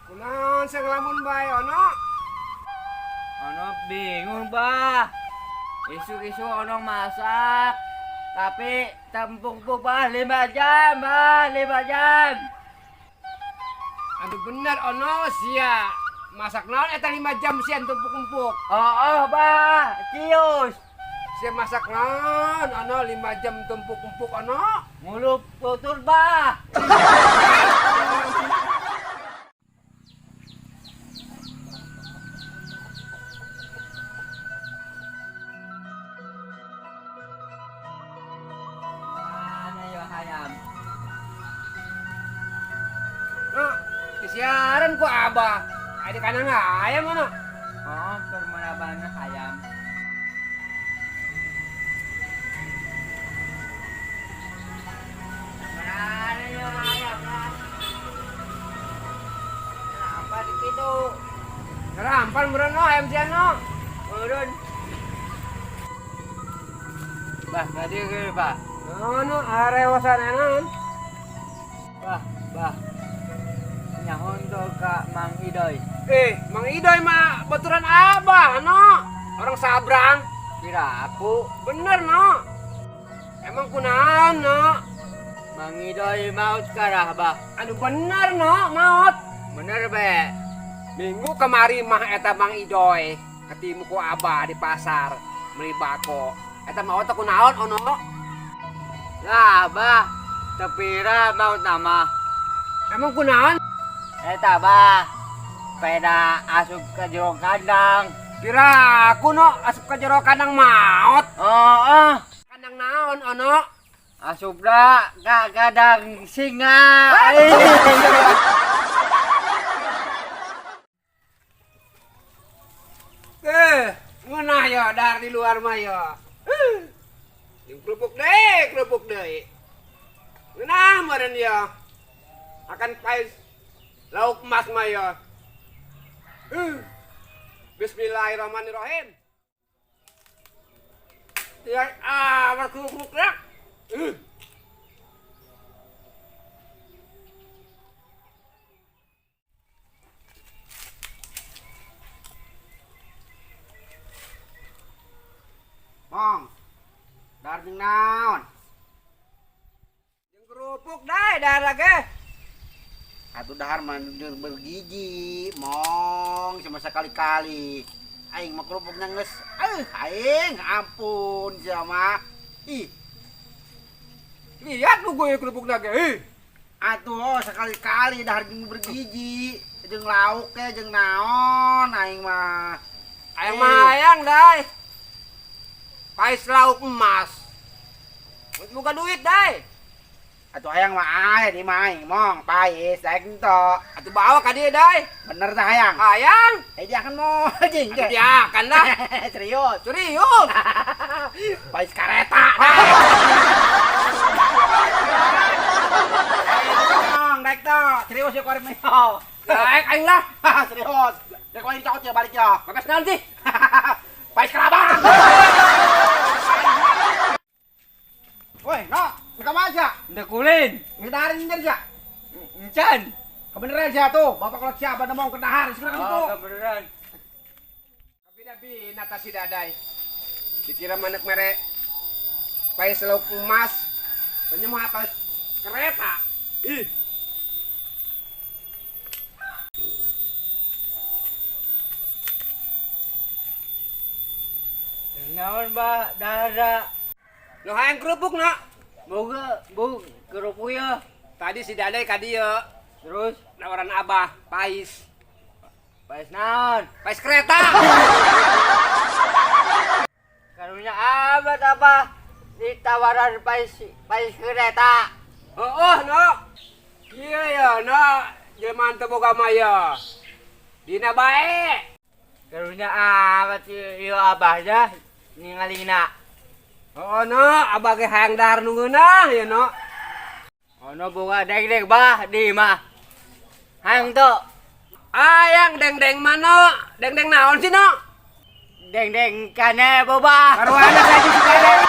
Kunaon sing lamun bae ono? Ono bingung bah. Isu-isu ono masak. Tapi tempuk-tempuk bah 5 jam bah 5 jam. Aduh bener ono sia. Masak naon eta 5 jam sian tumpuk-tumpuk. Oh bah, cius. Sia masak naon ono 5 jam tumpuk-tumpuk ono. Ngulup tutur bah. Mana yo hayam? No, kesiaran ku abah. Ada kanang ayam ono. Oh, permanabannya hayam. Mana yo hayam? Apa di situ? Rampan berono ayam sian no. Urun. Bah, tadi ke bah. Ono arewasan naon? Bah. Nyahon tuh Kak Mang Idoy. Mang Idoy mah baturan abah no. Orang Sabrang. Kira aku Bener no. Emang kunaon no? Mang Idoy mau sekarang bah. Aduh bener no, maot. Bener be. Minggu kemari mah eta Mang Idoy ketemu ku abah di pasar beli bako. Eta maot aku naon ono? Lah bah. Tepira mau nama. Emang kunaon? Eta bah. Peda asup ke jero kandang. Kira aku no asup ke jero kandang maot. Oh. Kandang naon ono? Asup dah ke kandang singa. Ngeunah ya dari luar mah ya. Yang kerupuk deui. Ngeunah meureun ya. Akan pais lauk emas mah ya. Bismillahirrahmanirrahim. Ya, berkerupuk dak. Mong, dar jeung naon? Jeung kerupuk dae dar lagi. Atuh dahar mah bergiji, mong cuma sekali-kali. Aing mah kerupuknya geus aing ampun sia mah. Ih. Lihat lu gue kerupukna ge. Atuh sekali-kali dahar jeung bergiji, jeung lauk ke jeung naon aing mah. Aing mah hayang dae. Pais lauk emas. Buka duit dae. Atuh hayang mah aya di mah aing mong pais daek ento. Atuh bawa ka dieu dae. Bener tah hayang? Hayang. Diakan mo jeung ge. Diakan lah. Serius. Pais kareta. Mong daek toh. Serius ya korek mah. Daek aing lah. Serius. Daek aing cokot ya balik ya. Bebas nanti. Pais kerabang. Woi, no, rekam aja. Nda kulin. Ngitarin nyer ja. Encan. Kebeneran sih tuh, bapak kalau siapa mau ke dahar sekarang itu. Oh, kebeneran. Tapi nata si dadai. Dikira manek mere. Pais lauk emas. Tanya mau apa? Kereta. Ih. Naon bah dara. Lo hayang kerupuk nak? Boga, bu kerupuk ya. Tadi si dadai ka dieu. Terus Nawaran abah, pais. pais naon? Pais kereta. Karunya abad apa? Ditawaran pais kereta. No. Iya ya, no. Jelmaan teu boga mah ya. Dina bae. Karunya abad ieu abahnya ningalina. No, abah ge hayang dahar nunggeunah ya no. Ono bunga deng-deng bah di mah. Hayang tuh. Ayang deng-deng mano? Deng-deng naon sih no? Deng-deng kane boba. Karuana saja si deng.